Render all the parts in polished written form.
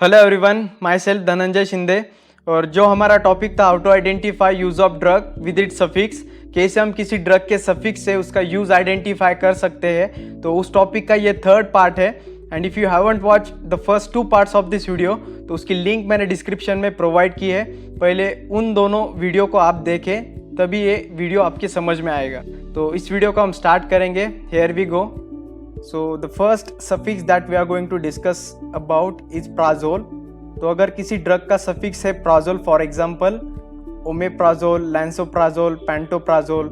Hello everyone, myself Dhananjay Shinde. और जो हमारा टॉपिक था how to identify use of drug with it suffix, कैसे हम किसी ड्रग के सफिक्स से उसका यूज आइडेंटिफाई कर सकते हैं, तो उस टॉपिक का ये थर्ड पार्ट है। And if you haven't watch the first 2 parts of this video, तो उसकी लिंक मैंने डिस्क्रिप्शन में प्रोवाइड की है। पहले उन दोनों वीडियो को आप देखें, तभी ये वीडियो आपके समझ में आएगा। तो इस वीडियो को हम स्टार्ट करेंगे। Here we go. So the first suffix that we are going to discuss about is prazole। तो अगर किसी ड्रग का सफिक्स है Prajol, for example omeprazole, lansoprazole, pantoprazole,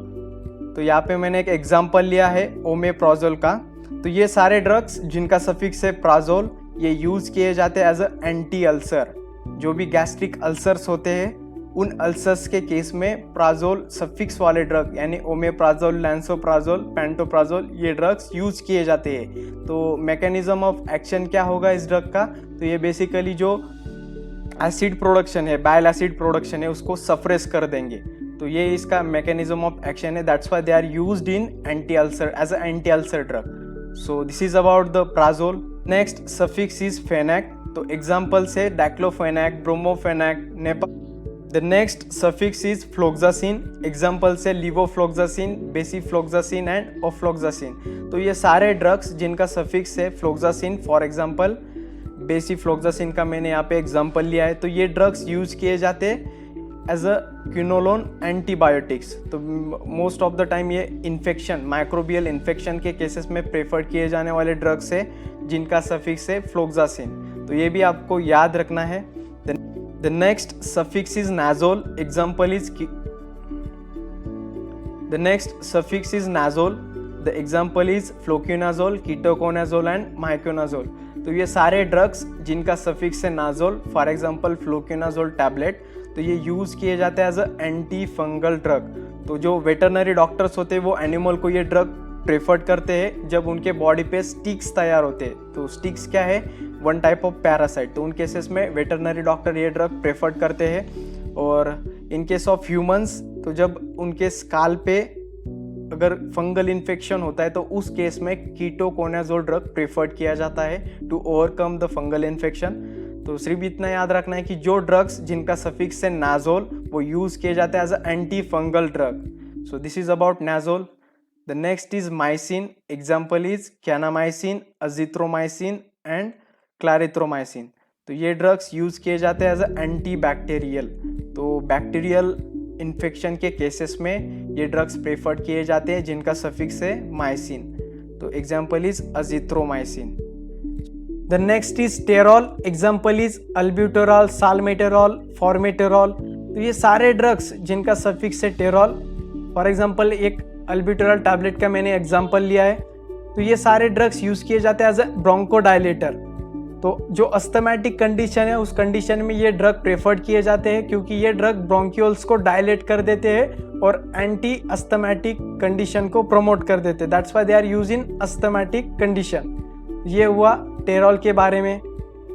तो यहाँ पे मैंने एक एग्जांपल लिया है ओमेप्राजोल का। तो ये सारे ड्रग्स जिनका सफिक्स है प्राजोल, ये यूज़ किए जाते हैं एज अ एंटी अल्सर। जो भी गैस्ट्रिक अल्सर्स होते हैं, उन अल्सर्स के केस में प्राजोल सफिक्स वाले ड्रग यानी ओमेप्राजोल, लैंसोप्राजोल, पैंटोप्राजोल, ये ड्रग्स यूज किए जाते हैं। तो मैकेनिज्म ऑफ एक्शन क्या होगा इस ड्रग का? तो ये बेसिकली जो एसिड प्रोडक्शन है, बाइल एसिड प्रोडक्शन है, उसको सप्रेस कर देंगे। तो ये इसका मैकेनिज्म ऑफ एक्शन है। That's why they are used in anti ulcer as a anti ulcer drug. So this is about the prazole. Next suffix is fenac. तो एग्जाम्पल्स है डाइक्लोफेनैक, ब्रोमोफेनैक, नेपा। The next suffix is floxacin. Example से levofloxacin, बेसिफ्लोक्सासिन and ऑफ्लोक्सासिन। तो ये सारे drugs जिनका suffix है floxacin, for example बेसिफ्लोक्सासिन का मैंने यहाँ पे एग्जाम्पल लिया है। तो ये ड्रग्स यूज किए जाते हैं एज अ क्विनोलोन एंटीबायोटिक्स। तो मोस्ट ऑफ द टाइम ये इन्फेक्शन, माइक्रोबियल इन्फेक्शन के केसेस में प्रेफर किए जाने वाले ड्रग्स है जिनका सफिक्स है फ्लोक्सासिन। तो ये भी आपको याद रखना है। The next suffix is nazole. Example is the next suffix is nazole. The example is fluconazole, ketoconazole and miconazole. तो ये सारे ड्रग्स जिनका सफिक्स है nazole, for example fluconazole tablet, तो ये यूज़ किए जाते हैं as a anti fungal drug. तो जो वेटरनरी डॉक्टर्स होते हैं वो एनिमल को ये ड्रग प्रेफर्ड करते हैं जब उनके बॉडी पे स्टिक्स तैयार होते हैं। तो स्टिक्स क्या है? One type of parasite. तो उन केसेस में वेटरनरी डॉक्टर ये ड्रग प्रेफर्ड करते हैं। और इन केस ऑफ ह्यूमंस, तो जब उनके स्काल पे अगर फंगल इन्फेक्शन होता है, तो उस केस में कीटोकोनाजोल ड्रग प्रेफर्ड किया जाता है to overcome the fungal infection. तो सिर्फ इतना याद रखना है कि जो ड्रग्स जिनका सफिक्स है नाजोल, वो यूज़ किए जाते हैं as a anti fungal drug. So this is about nazole. The next is mycin. Example is canamycin, azithromycin and clarithromycin. तो ये ड्रग्स यूज किए जाते हैं एज अ एंटी बैक्टीरियल। तो बैक्टीरियल इन्फेक्शन के केसेस में ये ड्रग्स प्रेफर्ड किए जाते हैं जिनका सफिक्स है माइसिन। तो example is azithromycin. The next is terol. Example is albuterol, salmeterol, formoterol. तो ये सारे ड्रग्स जिनका सफिक्स है टेरॉल, फॉर एग्जाम्पल एक अल्ब्यूटेरॉल टैबलेट का मैंने एग्जांपल लिया है। तो ये सारे ड्रग्स यूज किए जाते हैं एज अ ब्रोंकोडायलेटर। तो जो अस्थमैटिक कंडीशन है, उस कंडीशन में ये ड्रग प्रेफर्ड किए जाते हैं क्योंकि ये ड्रग ब्रोंक्यूल्स को डायलेट कर देते हैं और एंटी अस्थमैटिक कंडीशन को प्रमोट कर देते हैं। That's why they are use in asthmatic condition. ये हुआ टेरॉल के बारे में।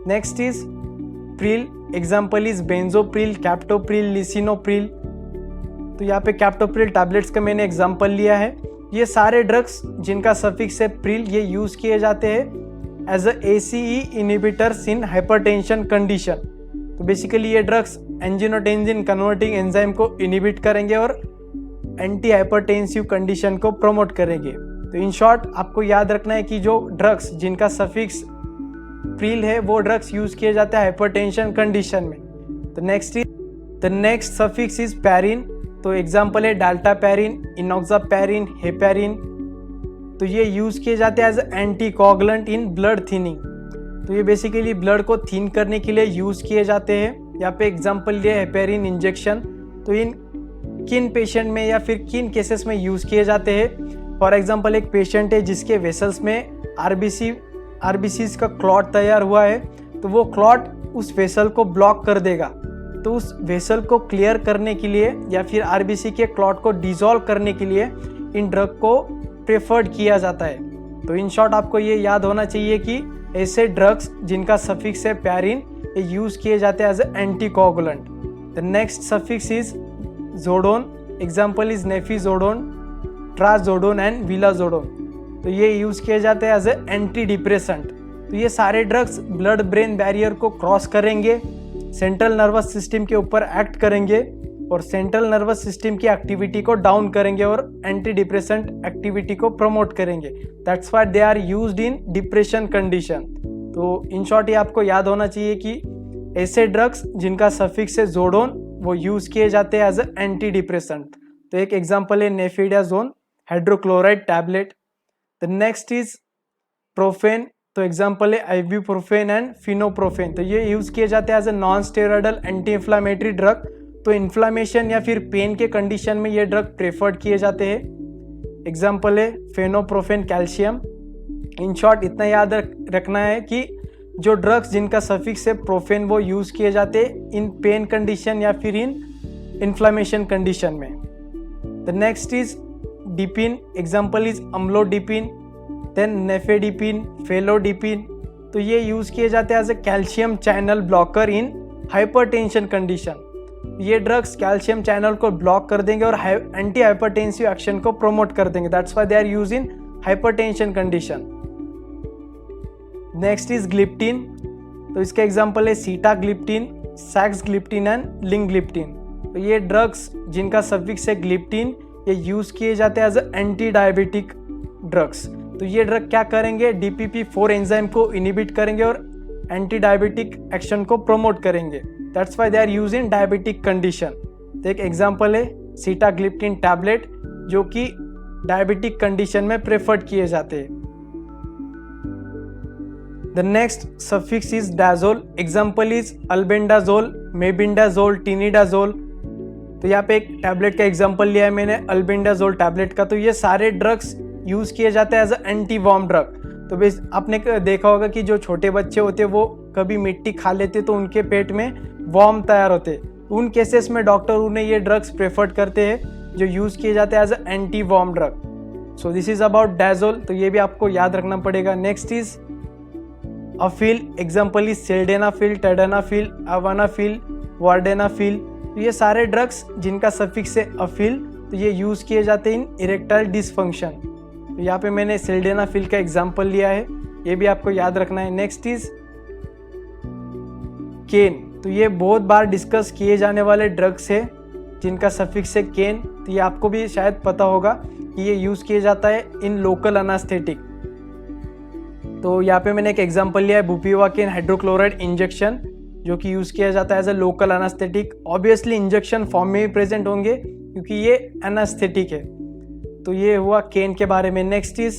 Next is pril. Example is benazepril, captopril, lisinopril. तो यहाँ पे कैप्टोप्रिल टैबलेट्स का मैंने एग्जांपल लिया है। ये सारे ड्रग्स जिनका सफिक्स है प्रिल, ये यूज किए जाते हैं as a ACE inhibitors in hypertension condition. तो बेसिकली ये ड्रग्स एंजियोटेंसिन कन्वर्टिंग एंजाइम को इनहिबिट करेंगे और एंटी हाइपरटेंसिव कंडीशन को प्रमोट करेंगे। तो इन शॉर्ट आपको याद रखना है कि जो ड्रग्स जिनका सफिक्स प्रिल है, वो ड्रग्स यूज किए जाते हैं हाइपरटेंशन कंडीशन में। तो नेक्स्ट सफिक्स इज पैरिन। तो एग्जाम्पल है डाल्टापैरिन, इनॉक्सापैरिन, हेपैरिन। तो ये यूज़ किए जाते हैं as anti coagulant in blood thinning. तो ये बेसिकली ब्लड को थिन करने के लिए यूज़ किए जाते हैं। यहाँ पे एग्जाम्पल लिया हेपैरिन इंजेक्शन। तो इन किन पेशेंट में या फिर किन केसेस में यूज़ किए जाते हैं? फॉर एग्जाम्पल एक पेशेंट है जिसके वेसल्स में आरबीसीज का क्लॉट तैयार हुआ है। तो वो क्लॉट उस वेसल को ब्लॉक कर देगा। तो उस वेसल को क्लियर करने के लिए या फिर आरबीसी के क्लॉट को डिसॉल्व करने के लिए इन ड्रग को प्रेफर्ड किया जाता है। तो इन शॉर्ट आपको ये याद होना चाहिए कि ऐसे ड्रग्स जिनका सफिक्स है पैरिन, ये यूज किए जाते हैं as a anticoagulant. The next suffix is zodone. Example is nefazodone, trazodone and vilazodone. तो ये यूज किए जाते हैं एज ए एंटी डिप्रेसेंट। तो ये सारे ड्रग्स ब्लड ब्रेन बैरियर को क्रॉस करेंगे, सेंट्रल नर्वस सिस्टम के ऊपर एक्ट करेंगे और सेंट्रल नर्वस सिस्टम की एक्टिविटी को डाउन करेंगे और एंटी डिप्रेसेंट एक्टिविटी को प्रमोट करेंगे। That's why they are used in depression condition. तो इन शॉर्ट ये आपको याद होना चाहिए कि ऐसे ड्रग्स जिनका सफिक्स है जोडोन वो यूज किए जाते हैं एज अ एंटी डिप्रेसेंट। तो एक एग्जांपल है nefazodone hydrochloride tablet. The next is profen. तो एग्जांपल है आइब्यूप्रोफेन एंड फिनोप्रोफेन। तो ये यूज किए जाते हैं as a non steroidal anti inflammatory drug. तो इन्फ्लामेशन या फिर पेन के कंडीशन में ये ड्रग प्रेफर्ड किए जाते हैं। एग्जांपल है फेनोप्रोफेन कैल्शियम। इन शॉर्ट इतना याद रखना है कि जो ड्रग्स जिनका सफिक्स है प्रोफेन वो यूज किए जाते हैं इन पेन कंडीशन या फिर इन इन्फ्लामेशन कंडीशन में। The next is dipine. Example is amlodipine, then nifedipine, felodipine. तो ये यूज किए जाते हैं as a calcium channel blocker in hypertension condition. ये ड्रग्स कैल्शियम चैनल को ब्लॉक कर देंगे और एंटी हाइपरटेंसिव एक्शन को प्रमोट कर देंगे। That's why they are used in hypertension condition. Next is gliptin. तो इसका एग्जांपल है सीटाग्लिप्टिन, सैक्सग्लिप्टिन एंड लिंग्लिप्टिन। तो ये ड्रग्स जिनका सफिक्स है ग्लिप्टिन ये यूज किए जाते हैं एज एंटी डायबिटिक ड्रग्स। तो ये ड्रग क्या करेंगे, DPP-4 एंजाइम को इनिबिट करेंगे और एंटी डायबिटिक एक्शन को प्रमोट करेंगे। That's why they are used in diabetic condition. तो एक एग्जांपल है सीटाग्लिप्टिन टैबलेट जो कि डायबिटिक कंडीशन में प्रेफर्ड किए जाते हैं। The next suffix is dazole. Example is albendazole, mebendazole, tinidazole. तो यहाँ पे एक टैबलेट का एग्जांपल लिया है मैंने अल्बेंडाजोल टैबलेट का। तो ये सारे ड्रग्स यूज किए जाते हैं as a anti worm drug. तो बेस आपने देखा होगा कि जो छोटे बच्चे होते हैं वो कभी मिट्टी खा लेते तो उनके पेट में वॉर्म तैयार होते। उन केसेस में डॉक्टर उन्हें ये ड्रग्स प्रेफर्ड करते हैं जो यूज किए जाते हैं as a anti worm drug. So this is about dazole. तो ये भी आपको याद रखना पड़ेगा। Next is afil. Example is sildenafil, tadenafil, avanafil, vardenafil. तो ये सारे ड्रग्स जिनका सफिक्स है अफिल तो ये यूज किए जाते हैं इन इरेक्टाइल डिसफंक्शन। तो यहाँ पे मैंने सिल्डेनाफिल का एग्जांपल लिया है, ये भी आपको याद रखना है। नेक्स्ट इज केन। तो ये बहुत बार डिस्कस किए जाने वाले ड्रग्स है जिनका सफिक्स है केन। तो ये आपको भी शायद पता होगा कि ये यूज किया जाता है इन लोकल एनास्थेटिक। तो यहाँ पे मैंने एक एग्जांपल लिया है बुपिवाकेन हाइड्रोक्लोराइड इंजेक्शन जो कि यूज किया जाता है as a local anaesthetic. Obviously injection form में भी प्रेजेंट होंगे क्योंकि ये एनास्थेटिक है। तो ये हुआ केन के बारे में। Next is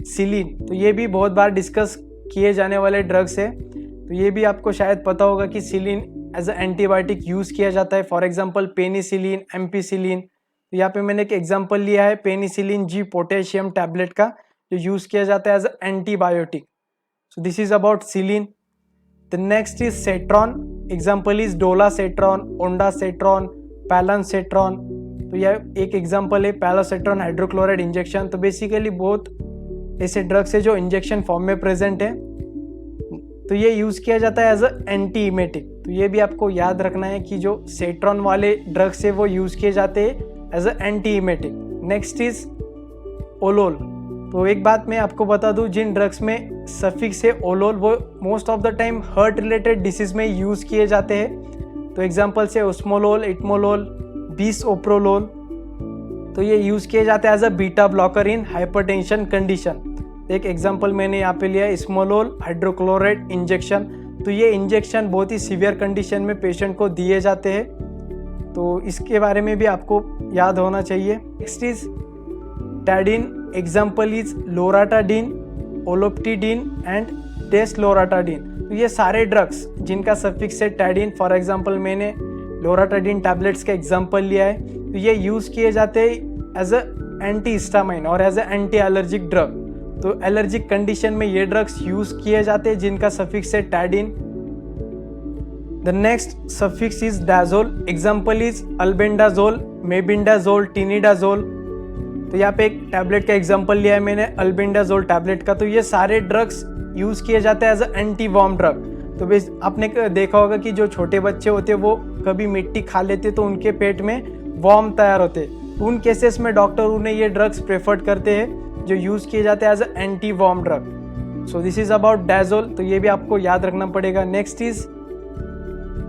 सिलीन। तो ये भी बहुत बार डिस्कस किए जाने वाले ड्रग्स है। तो ये भी आपको शायद पता होगा कि cillin as a antibiotic use किया जाता है। For example penicillin, ampicillin. तो यहाँ पे मैंने एक एग्जांपल लिया है पेनिसिलिन जी पोटेशियम टैबलेट का जो यूज किया जाता है as a antibiotic. So this is about cillin. The next is setron. Example is dolasetron, ondasetron, palasetron. तो यह एक एग्जांपल है पैलासेट्रॉन हाइड्रोक्लोराइड इंजेक्शन। तो बेसिकली बहुत ऐसे ड्रग्स है जो इंजेक्शन फॉर्म में प्रेजेंट है। तो ये यूज किया जाता है एज अ एंटी इमेटिक। तो ये भी आपको याद रखना है कि जो सेट्रॉन वाले ड्रग्स है वो यूज किए जाते हैं as a anti emetic. Next is olol. तो एक बात मैं आपको बता दूं, जिन ड्रग्स में सफिक्स है ओलोल वो most of the time heart related disease में यूज किए जाते हैं। तो एग्जांपल से ओस्मोलोल, इटमोलोल, बिसओप्रोलोल। तो ये यूज किए जाते हैं as a beta blocker in hypertension condition. एक एग्जांपल मैंने यहाँ पे लिया है इस्मोलोल हाइड्रोक्लोराइड इंजेक्शन। तो ये इंजेक्शन बहुत ही सीवियर कंडीशन में पेशेंट को दिए जाते हैं। तो इसके बारे में भी आपको याद होना चाहिए। Next is tadine. Example is loratadine, olopatadine and desloratadine. तो ये सारे ड्रग्स जिनका सफिक्स है टैडिन। फॉर एग्जांपल मैंने लोराटाडिन टैबलेट्स का एग्जांपल लिया है। तो ये यूज किए जाते हैं एज अ एंटी हिस्टामाइन और as a anti allergic drug. तो एलर्जिक कंडीशन में ये ड्रग्स यूज किए जाते हैं जिनका सफिक्स है tadine. The next suffix is dazole. Example is albendazole, mebendazole, tinidazole. तो यहाँ पे एक टैबलेट का एग्जांपल लिया है मैंने अल्बेंडाजोल टैबलेट का। तो ये सारे ड्रग्स यूज किए जाते हैं as a anti worm drug. तो बेस आपने देखा होगा कि जो छोटे बच्चे होते हैं वो कभी मिट्टी खा लेते तो उनके पेट में वॉर्म तैयार होते। उन केसेस में डॉक्टर उन्हें ये ड्रग्स प्रेफर्ड करते हैं जो यूज किए जाते हैं as a anti worm drug. So this is about dazole, तो ये भी आपको याद रखना पड़ेगा। Next is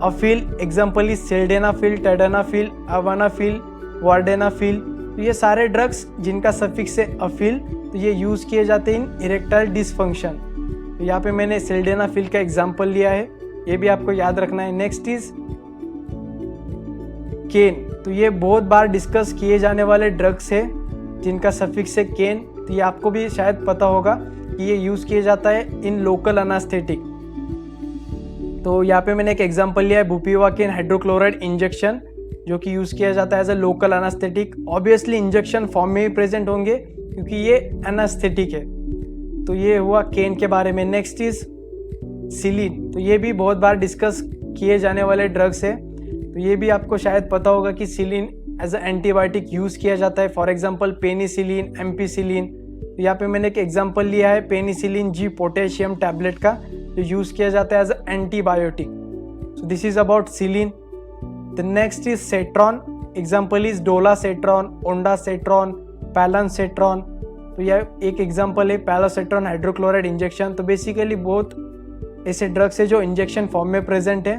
afil, example is sildenafil, tadenafil, avanafil, vardenafil. तो ये सारे ड्रग्स जिनका सफिक्स है अफिल, तो ये यूज किए जाते हैं इन इरेक्टाइल डिसफंक्शन। तो यहाँ पे मैंने सिल्डेनाफिल का एग्जाम्पल लिया है, ये भी आपको याद रखना है। नेक्स्ट इज केन, तो ये बहुत बार डिस्कस किए जाने वाले ड्रग्स है जिनका सफिक्स है केन। तो ये आपको भी शायद पता होगा कि ये यूज किया जाता है इन लोकल अनास्थेटिक। तो यहाँ पे मैंने एक एग्जांपल लिया है बुपीवाकेन हाइड्रोक्लोराइड इंजेक्शन, जो कि यूज किया जाता है as a local anaesthetic. Obviously injection form में ही प्रेजेंट होंगे क्योंकि ये अनास्थेटिक है। तो ये हुआ केन के बारे में। नेक्स्ट इज सिलीन, तो ये भी बहुत बार डिस्कस किए जाने वाले ड्रग्स है। तो ये भी आपको शायद पता होगा कि cillin as a antibiotic use किया जाता है, फॉर एग्जांपल पेनिसिलिन, एम्पीसिलिन। तो यहाँ पे मैंने एक एग्जांपल लिया है पेनिसिलिन जी पोटेशियम टैबलेट का, जो यूज किया जाता है as a antibiotic. So this is about cillin. The next is setron, example is dolasetron, ondasetron, palonosetron. तो यह एक एग्जांपल है पैलासेट्रॉन हाइड्रोक्लोराइड इंजेक्शन। तो बेसिकली बहुत ऐसे ड्रग्स है जो इंजेक्शन फॉर्म में प्रेजेंट है,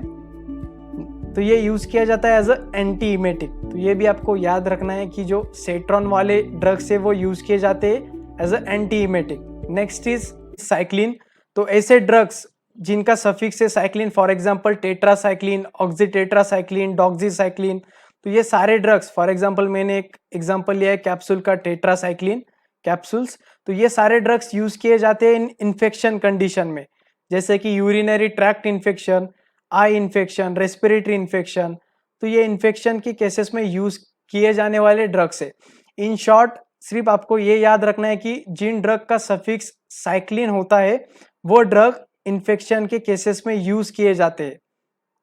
तो ये यूज किया जाता है एज अ एंटी इमेटिक। तो ये भी आपको याद रखना है कि जो सेट्रॉन वाले ड्रग्स है वो यूज किए जाते हैं as a anti emetic. Next is cycline, तो ऐसे ड्रग्स जिनका सफिक्स है cycline, for example tetracycline, oxytetracycline, doxycycline. तो ये सारे ड्रग्स, फॉर एग्जांपल मैंने एक एग्जांपल लिया है कैप्सूल का, टेट्रासाइक्लिन कैप्सूल्स। तो ये सारे ड्रग्स यूज किए जाते हैं इन इन्फेक्शन कंडीशन में, जैसे कि urinary tract infection, eye infection, respiratory infection. तो ये इन्फेक्शन के केसेस में यूज किए जाने वाले ड्रग्स है। इन शॉर्ट सिर्फ आपको ये याद रखना है कि जिन ड्रग का सफिक्स साइक्लिन होता है वो ड्रग इन्फेक्शन के केसेस में यूज किए जाते हैं।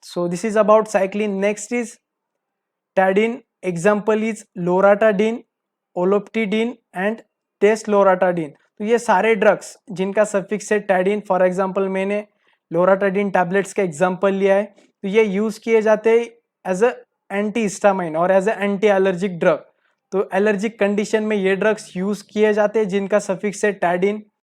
So this is about cycline. Next is tadine, example is loratadine, olopatadine and desloratadine. तो ये सारे ड्रग्स जिनका सफिक्स है टैडिन, फॉर एग्जांपल मैंने लोराटाडिन टैबलेट्स का एग्जांपल लिया है। तो ये यूज किए जाते हैं एज अ एंटी हिस्टामाइन और as a anti allergic drug. तो एलर्जिक कंडीशन में ये ड्रग्स यूज किए जाते हैं जिनका सफिक्स है टैडिन।